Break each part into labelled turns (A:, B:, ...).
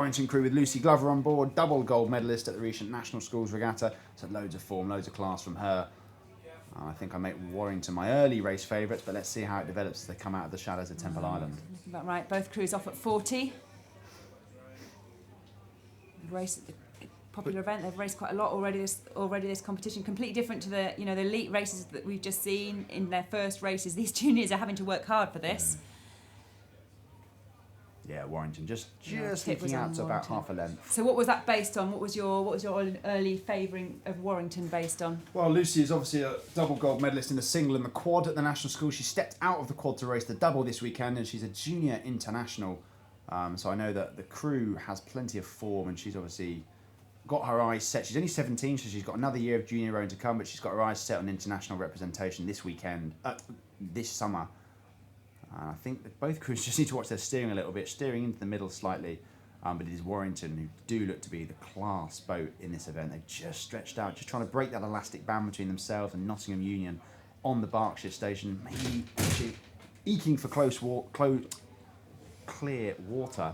A: Warrington crew with Lucy Glover on board, double gold medalist at the recent National Schools Regatta. So loads of form, loads of class from her. I think I make Warrington my early race favourites, but let's see how it develops as they come out of the shadows of Temple Island.
B: Looking about right. Both crews off at 40. Race at the popular event. They've raced quite a lot already. This competition completely different to the the elite races that we've just seen in their first races. These juniors are having to work hard for this.
A: Yeah, Warrington just leaking out to about half a length.
B: So what was that based on? What was your early favouring of Warrington based on?
A: Well, Lucy is obviously a double gold medalist in the single and the quad at the national school. She stepped out of the quad to race the double this weekend, and she's a junior international. So I know that the crew has plenty of form, and she's obviously got her eyes set. She's only 17, so she's got another year of junior rowing to come, but she's got her eyes set on international representation this weekend, this summer. I think that both crews just need to watch their steering a little bit, steering into the middle slightly. But it is Warrington who do look to be the class boat in this event. They've just stretched out, just trying to break that elastic band between themselves and Nottingham Union on the Berkshire station. Maybe actually eking for clear water.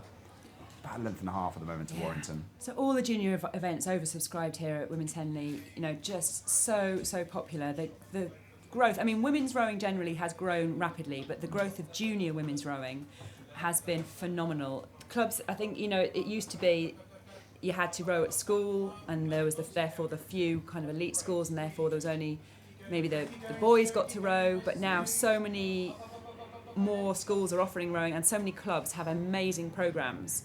A: About a length and a half at the moment to Warrington.
B: So all the junior events oversubscribed here at Women's Henley. Just so popular. The growth, women's rowing generally has grown rapidly, but the growth of junior women's rowing has been phenomenal. Clubs, I think, it used to be you had to row at school, and there was therefore the few kind of elite schools, and therefore there was only maybe the boys got to row, but now so many more schools are offering rowing, and so many clubs have amazing programmes.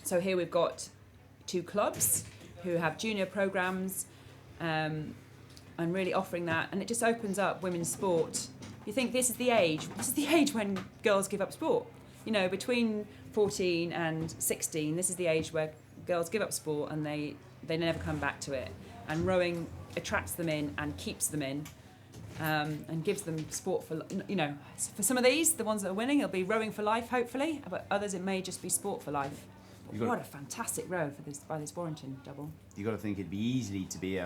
B: So here we've got 2 clubs who have junior programmes, and really offering that, and it just opens up women's sport. You think this is the age when girls give up sport. Between 14 and 16, this is the age where girls give up sport and they never come back to it. And rowing attracts them in and keeps them in, and gives them sport for some of these, the ones that are winning, it'll be rowing for life, hopefully, but others it may just be sport for life. What a fantastic row by this Warrington double.
A: You've got to think it'd be easy to be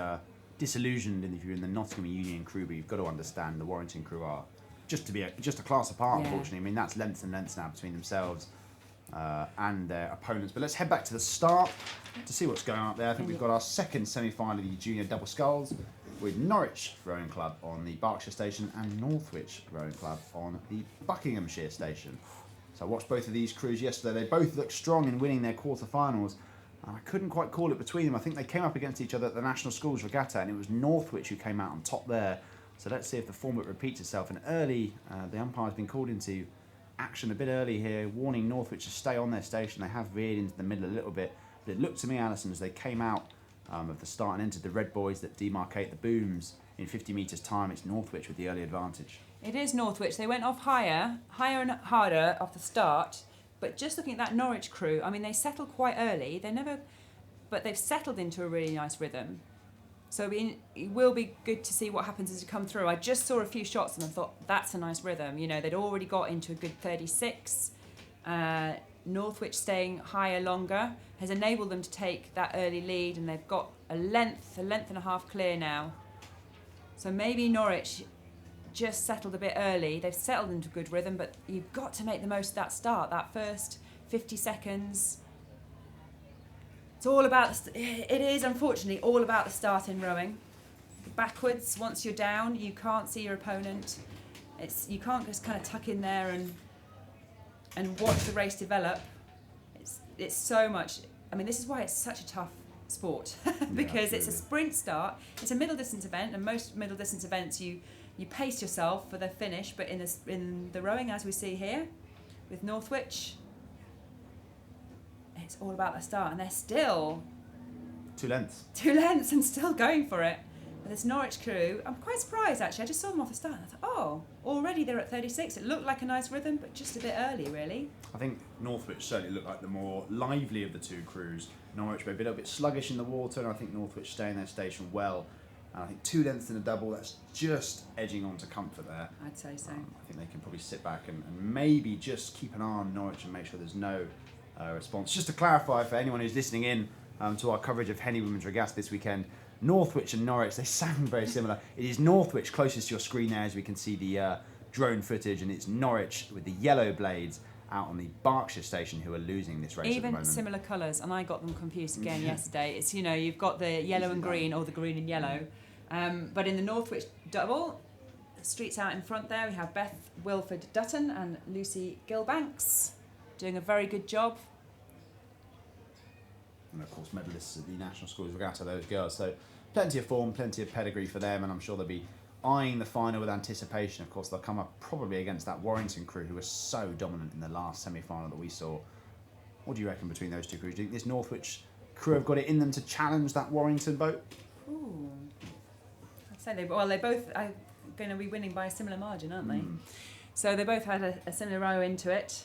A: disillusioned if you're in the Nottingham Union crew, but you've got to understand the Warrington crew are just a class apart, unfortunately. That's lengths and lengths now between themselves and their opponents. But let's head back to the start to see what's going on up there. I think we've got our second semi-final of the junior double sculls with Norwich Rowing Club on the Berkshire station and Northwich Rowing Club on the Buckinghamshire station. So I watched both of these crews yesterday. They both looked strong in winning their quarterfinals. I couldn't quite call it between them. I think they came up against each other at the National Schools Regatta, and it was Northwich who came out on top there. So let's see if the format repeats itself. And early, the umpire's been called into action a bit early here, warning Northwich to stay on their station. They have veered into the middle a little bit. But it looked to me, Alison, as they came out of the start and entered the red buoys that demarcate the booms in 50 metres time, it's Northwich with the early advantage.
B: It is Northwich. They went off higher and harder off the start. But just looking at that Norwich crew, they settled quite early. But they've settled into a really nice rhythm. So it will be good to see what happens as you come through. I just saw a few shots and I thought, that's a nice rhythm. They'd already got into a good 36. Northwich staying higher longer has enabled them to take that early lead, and they've got a length and a half clear now. So maybe Norwich just settled a bit early. They've settled into good rhythm, but you've got to make the most of that start, that first 50 seconds. It's all about, it is unfortunately all about the start in rowing. Backwards, once you're down, you can't see your opponent. You can't just kind of tuck in there and watch the race develop. It's so much, this is why it's such a tough sport, because it's a sprint start. It's a middle distance event, and most middle distance events you pace yourself for the finish, but in the rowing, as we see here with Northwich, it's all about the start, and they're still
A: 2 lengths
B: and still going for it. But this Norwich crew, I'm quite surprised actually. I just saw them off the start and I thought, already they're at 36. It looked like a nice rhythm, but just a bit early, really.
A: I think Northwich certainly looked like the more lively of the 2 crews. Norwich may be a little bit sluggish in the water, and I think Northwich stay in their station well. And I think 2 lengths in a double, that's just edging on to comfort there.
B: I'd say so.
A: I think they can probably sit back and maybe just keep an eye on Norwich and make sure there's no response. Just to clarify for anyone who's listening in to our coverage of Henley Women's Regatta this weekend, Northwich and Norwich, they sound very similar. It is Northwich closest to your screen there, as we can see the drone footage, and it's Norwich with the yellow blades out on the Berkshire station who are losing this race at the
B: Even
A: moment.
B: similar colours, and I got them confused again yesterday. It's, you know, you've got the yellow and green or the green and yellow. But in the Northwich double, streets out in front there, we have Beth Wilford Dutton and Lucy Gilbanks doing a very good job.
A: And of course, medalists at the National Schools Regatta, those girls. So plenty of form, plenty of pedigree for them, and I'm sure they'll be eyeing the final with anticipation. Of course, they'll come up probably against that Warrington crew who was so dominant in the last semi-final that we saw. What do you reckon between those two crews? Do you think this Northwich crew have got it in them to challenge that Warrington boat?
B: Ooh. I'd say they both are going to be winning by a similar margin, aren't they? So they both had a similar row into it.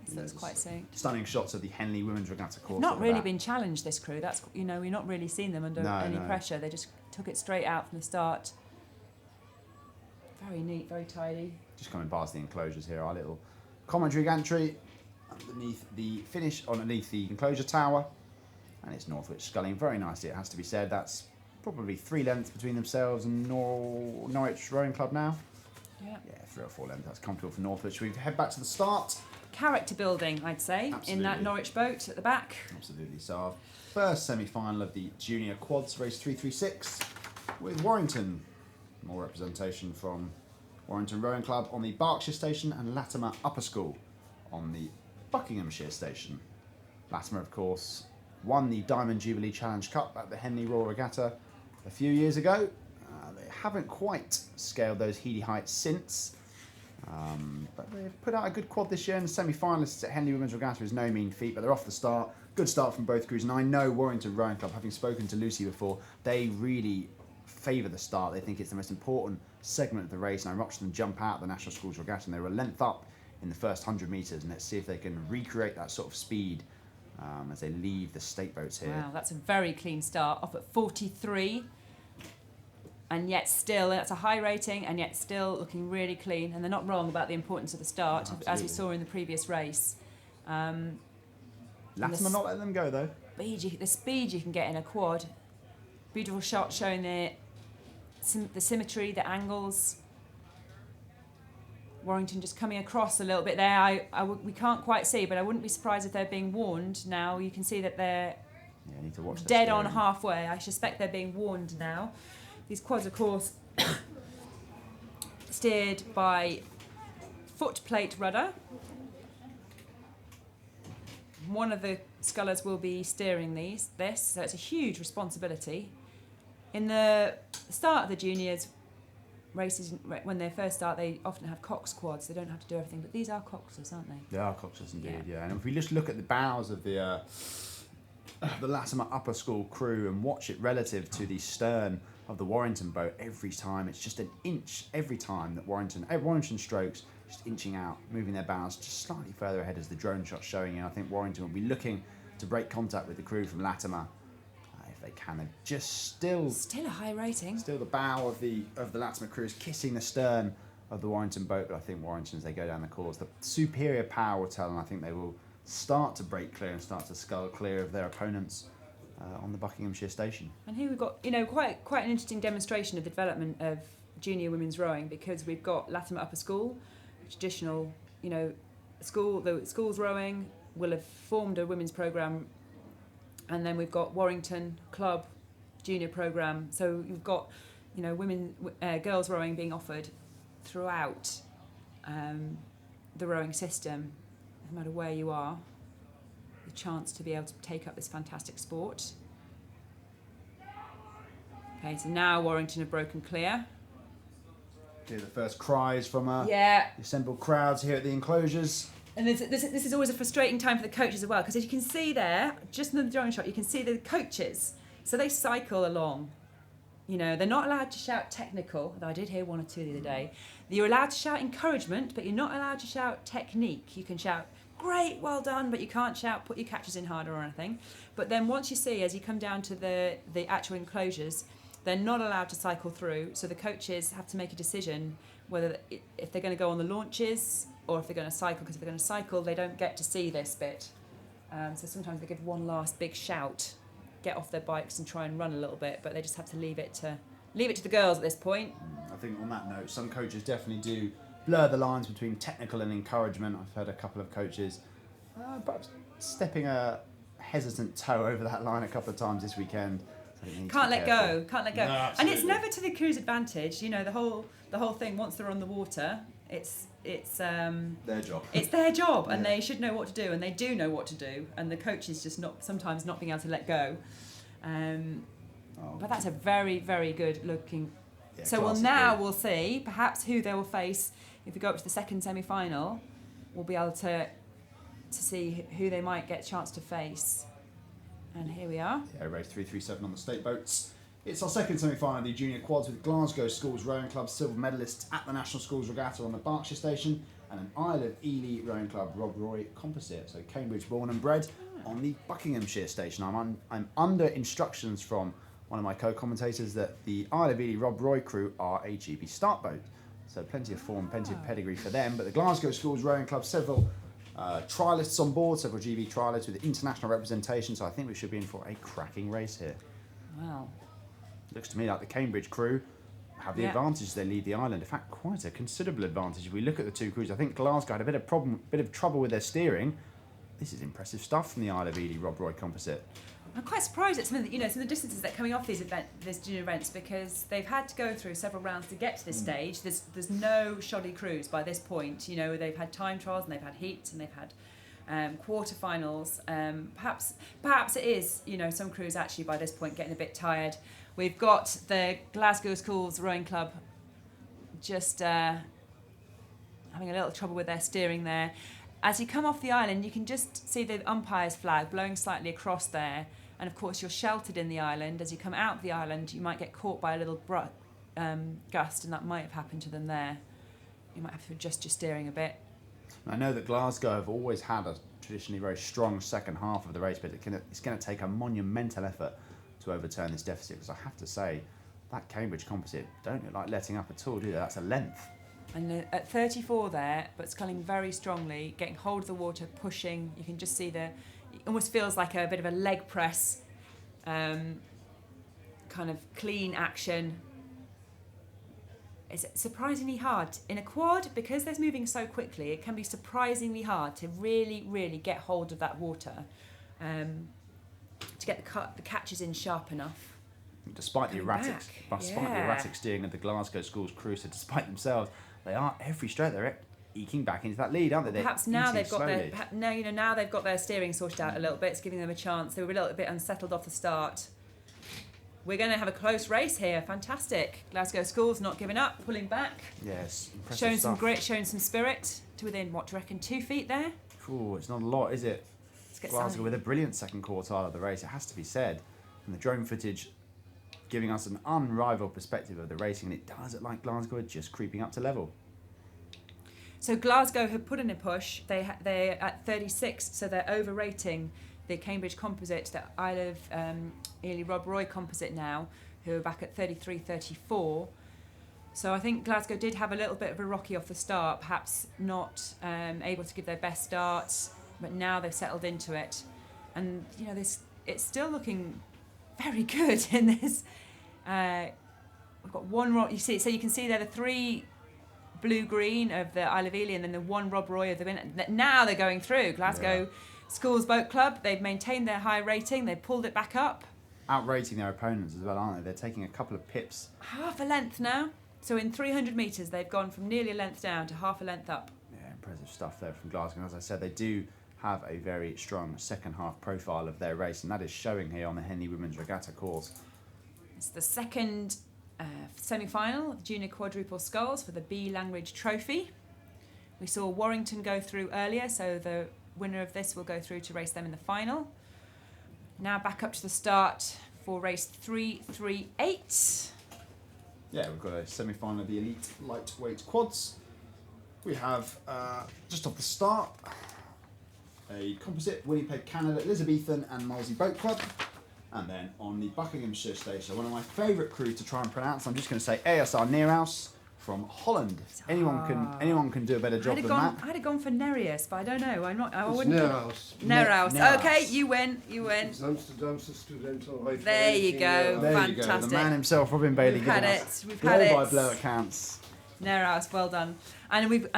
B: So it's quite safe.
A: Stunning shots of the Henley Women's Regatta course.
B: Not really been challenged, this crew. That's, you know, we've not really seen them under any pressure. They just took it straight out from the start. Very neat, very tidy.
A: Just coming past the enclosures here, our little commentary gantry underneath the finish, underneath the enclosure tower, and it's Northwich sculling very nicely. It has to be said. That's probably 3 lengths between themselves and Norwich Rowing Club now.
B: Yeah,
A: 3 or 4 lengths. That's comfortable for Northwich. We head back to the start.
B: Character building, I'd say,
A: Absolutely.
B: in that Norwich boat at the back.
A: Absolutely. So our first semi-final of the junior quads, race 336, with Warrington. More representation from Warrington Rowing Club on the Berkshire station and Latimer Upper School on the Buckinghamshire station. Latimer, of course, won the Diamond Jubilee Challenge Cup at the Henley Royal Regatta a few years ago. They haven't quite scaled those heady heights since. But they've put out a good quad this year, and the semi-finalists at Henley Women's Regatta is no mean feat, but they're off the start. Good start from both crews, and I know Warrington Rowing Club, having spoken to Lucy before, they really favour the start. They think it's the most important segment of the race, and I watched them jump out the National Schools Regatta, and they were a length up in the first 100 metres, and let's see if they can recreate that sort of speed as they leave the state boats here.
B: Wow, that's a very clean start, off at 43. And yet still, that's a high rating, and yet still looking really clean. And they're not wrong about the importance of the start, as we saw in the previous race.
A: Latimer not letting them go, though.
B: The speed you can get in a quad. Beautiful shot showing the symmetry, the angles. Warrington just coming across a little bit there. We can't quite see, but I wouldn't be surprised if they're being warned now. You can see that they're
A: need to watch
B: dead on halfway. I suspect they're being warned now. These quads, of course, steered by foot plate rudder. One of the scullers will be steering this, so it's a huge responsibility. In the start of the juniors races, when they first start, they often have Cox quads. They don't have to do everything, but these are Coxers, aren't they?
A: They are Coxers indeed, yeah. And if we just look at the bows of the Latimer Upper School crew and watch it relative to the stern of the Warrington boat, every time it's just an inch every time that Warrington strokes, just inching out, moving their bows just slightly further ahead as the drone shot's showing. And I think Warrington will be looking to break contact with the crew from Latimer if they can. They're just still
B: a high rating.
A: Still the bow of the Latimer crew is kissing the stern of the Warrington boat, but I think Warrington, as they go down the course, the superior power will tell, and I think they will start to break clear and start to scull clear of their opponents on the Buckinghamshire station.
B: And here we've got, you know, quite an interesting demonstration of the development of junior women's rowing, because we've got Latimer Upper School, traditional, you know, school. The school's rowing will have formed a women's programme, and then we've got Warrington Club junior programme. So you've got, you know, girls rowing being offered throughout the rowing system, no matter where you are. The chance to be able to take up this fantastic sport. Okay, so now Warrington have broken clear.
A: Hear the first cries from the assembled crowds here at the enclosures.
B: And this is always a frustrating time for the coaches as well, because as you can see there, just in the drone shot, you can see the coaches. So they cycle along. You know, they're not allowed to shout technical, though I did hear one or two the other day. You're allowed to shout encouragement, but you're not allowed to shout technique. You can shout, great, well done, but you can't shout, put your catches in harder or anything. But then once you see, as you come down to the actual enclosures, they're not allowed to cycle through. So the coaches have to make a decision whether if they're going to go on the launches or if they're going to cycle, because if they're going to cycle, they don't get to see this bit. So sometimes they give one last big shout, get off their bikes and try and run a little bit, but they just have to leave it to the girls at this point.
A: I think on that note, some coaches definitely do blur the lines between technical and encouragement. I've heard a couple of coaches perhaps stepping a hesitant toe over that line a couple of times this weekend. So
B: Can't let go. No, and it's
C: absolutely.
B: never to the crew's advantage. You know, the whole thing. Once they're on the water, it's
A: their job.
B: It's their job, and
A: Yeah.
B: they should know what to do, and they do know what to do. And the coach is just sometimes not being able to let go. But that's a very, very good looking.
A: Yeah,
B: So we'll see perhaps who they will face if we go up to the second semi-final. We'll be able to see who they might get a chance to face. And here we are.
A: Yeah, race 337 on the state boats. It's our second semi-final of the junior quads with Glasgow Schools Rowing Club silver medalists at the National Schools Regatta on the Berkshire Station and an Isle of Ely Rowing Club Rob Roy composite. So Cambridge born and bred on the Buckinghamshire Station. I'm under instructions from one of my co-commentators that the Isle of Ely Rob Roy crew are a GB start boat. So plenty of form, plenty of pedigree for them. But the Glasgow Schools Rowing Club, several trialists on board, several GB trialists with international representation. So I think we should be in for a cracking race here.
B: Wow.
A: Looks to me like the Cambridge crew have the advantage. They lead the island. In fact, quite a considerable advantage. If we look at the two crews, I think Glasgow had a bit of trouble with their steering. This is impressive stuff from the Isle of Ely Rob Roy composite.
B: I'm quite surprised at some of the distances that are coming off these junior events, because they've had to go through several rounds to get to this stage. There's no shoddy crews by this point. You know, they've had time trials and they've had heats and they've had quarterfinals. Perhaps it is, you know, some crews actually by this point getting a bit tired. We've got the Glasgow Schools Rowing Club just having a little trouble with their steering there. As you come off the island, you can just see the umpire's flag blowing slightly across there. And of course, you're sheltered in the island. As you come out of the island, you might get caught by a little gust, and that might have happened to them there. You might have to adjust your steering a bit.
A: I know that Glasgow have always had a traditionally very strong second half of the race, but it's going to take a monumental effort to overturn this deficit, because I have to say, that Cambridge composite don't look like letting up at all, do they? That's a length.
B: And at 34 there, but sculling very strongly, getting hold of the water, pushing. You can just see it almost feels like a bit of a leg press, kind of clean action. It's surprisingly hard. In a quad, because they're moving so quickly, it can be surprisingly hard to really, really get hold of that water, to get the catches in sharp enough.
A: Despite the erratic steering of the Glasgow Schools crew, so despite themselves, they are every stroke they're eking back into that lead, aren't they?
B: Perhaps now they've got now they've got their steering sorted out a little bit. It's giving them a chance. They were a little bit unsettled off the start. We're going to have a close race here. Fantastic. Glasgow Schools not giving up, pulling back.
A: Yes, impressive
B: showing
A: stuff.
B: some grit, showing some spirit to within, what do you reckon, 2 feet there?
A: Ooh, it's not a lot, is it? Glasgow with a brilliant second quartile of the race, it has to be said. And the drone footage giving us an unrivaled perspective of the racing, and it does look like Glasgow are just creeping up to level.
B: So Glasgow have put in a push. They're at 36, so they're overrating the Cambridge composite, the Isle of Ely Rob Roy composite now, who are back at 33, 34. So I think Glasgow did have a little bit of a rocky off the start, perhaps not able to give their best start, but now they've settled into it. And, you know, it's still looking very good in this. We've got one rock, so you can see there the 3 blue-green of the Isle of Ely and then the 1 Rob Roy of the winner. Now they're going through. Glasgow Schools Boat Club, they've maintained their high rating, they've pulled it back up.
A: Outrating their opponents as well, aren't they? They're taking a couple of pips.
B: Half a length now. So in 300 metres, they've gone from nearly a length down to half a length up.
A: Yeah, impressive stuff there from Glasgow. And as I said, they do have a very strong second half profile of their race, and that is showing here on the Henley Women's Regatta course.
B: It's the second semi-final of the Junior Quadruple Sculls for the B Langridge Trophy. We saw Warrington go through earlier, so the winner of this will go through to race them in the final. Now back up to the start for race 338.
A: Yeah, we've got a semi-final of the elite lightweight quads. We have, just off the start, a composite Winnipeg, Canada, Elizabethan and Molesey Boat Club. And then on the Buckinghamshire station, one of my favourite crews to try and pronounce, I'm just going to say ASR Neerhaus from Holland. Anyone can do a better job than that.
B: I'd have gone for Nereus, but I don't know. I wouldn't.
C: Neerhaus.
B: Neerhaus. Okay, you win.
C: It's Amsterdamse Studentenvereniging.
B: There you go.
A: There
B: Fantastic.
A: you go. The man himself, Robin Bailey,
B: We've had
A: giving
B: it.
A: us
B: We've had it.
A: blow by blow accounts.
B: Nereus, well done. And we've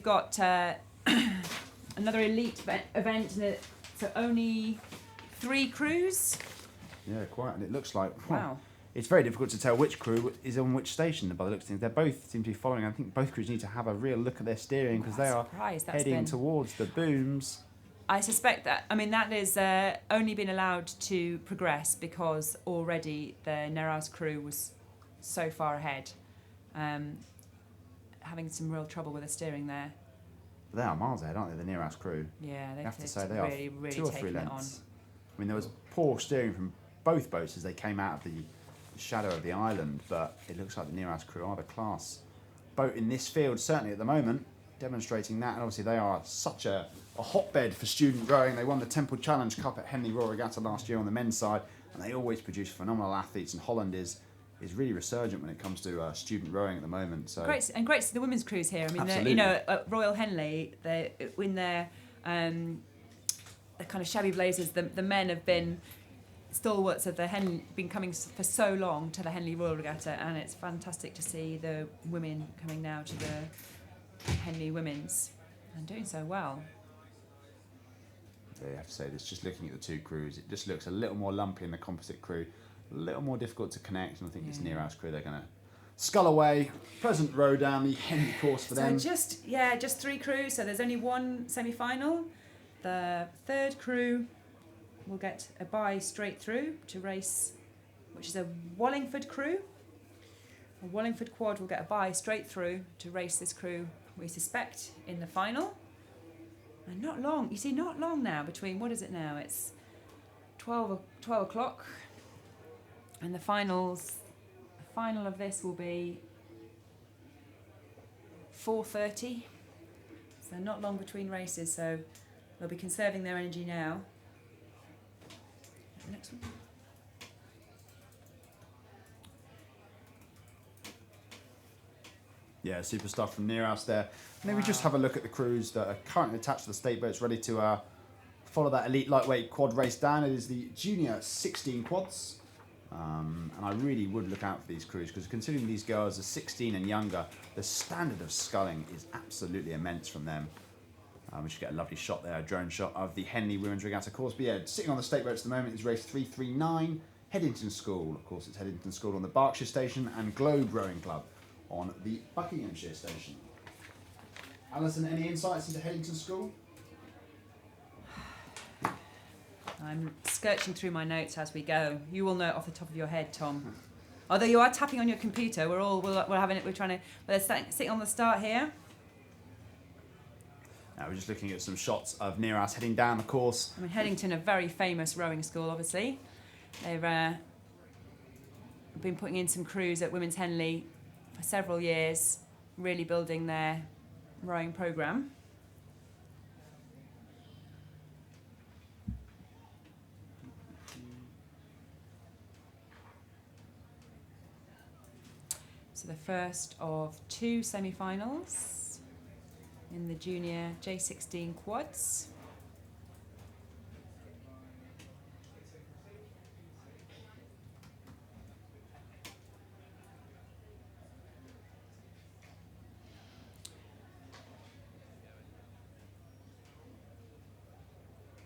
B: got another elite event. So only 3 crews.
A: Yeah, quite. And it looks like
B: Wow.
A: It's very difficult to tell which crew is on which station by the looks of things. They both seem to be following. I think both crews need to have a real look at their steering because they are heading towards the booms.
B: I suspect that. I mean, that is only been allowed to progress because already the Nereus crew was so far ahead, having some real trouble with the steering there.
A: They are miles ahead, aren't they? The Nereus crew.
B: Yeah,
A: You have to say
B: really,
A: they are
B: really
A: 2 or 3
B: taking it on.
A: lengths. I mean, there was poor steering from both boats as they came out of the shadow of the island, but it looks like the Nereus crew are the class boat in this field, certainly at the moment, demonstrating that. And obviously they are such a hotbed for student rowing. They won the Temple Challenge Cup at Henley Royal Regatta last year on the men's side, and they always produce phenomenal athletes, and Holland is really resurgent when it comes to student rowing at the moment. So
B: great to see the women's crews here. I mean,
A: absolutely.
B: At Royal Henley, they in their kind of shabby blazers. The men have been stalwarts of the been coming for so long to the Henley Royal Regatta, and it's fantastic to see the women coming now to the Henley Women's and doing so well.
A: Yeah, you have to say this. Just looking at the 2 crews, it just looks a little more lumpy in the composite crew, a little more difficult to connect. And I think this Nereus crew, they're going to scull away. Pleasant row down the Henley course for them.
B: So just 3 crews. So there's only 1 semi-final. The 3rd crew will get a bye straight through to race, which is a Wallingford crew. A Wallingford quad will get a bye straight through to race this crew, we suspect, in the final. And not long now between, what is it now? It's 12 o'clock. And the final of this will be 4:30. So not long between races, so they'll be conserving their energy now. Next one.
A: Yeah, super stuff from Nereus there. Maybe just have a look at the crews that are currently attached to the state boats, ready to follow that elite lightweight quad race down. It is the junior 16 quads. And I really would look out for these crews because considering these girls are 16 and younger, the standard of sculling is absolutely immense from them. We should get a lovely shot there, a drone shot of the Henley Women's Regatta course. But yeah, sitting on the state boats at the moment is race 339, Headington School. Of course, it's Headington School on the Berkshire Station and Globe Rowing Club on the Buckinghamshire Station. Alison, any insights into Headington School?
B: I'm skirting through my notes as we go. You will know it off the top of your head, Tom. Although you are tapping on your computer, we're having it. We're trying to. But they're sitting on the start here.
A: We're just looking at some shots of Nereus heading down the course.
B: I mean, Headington, a very famous rowing school, obviously. They've been putting in some crews at Women's Henley for several years, really building their rowing programme. So the first of 2 semi-finals in the junior J16 quads.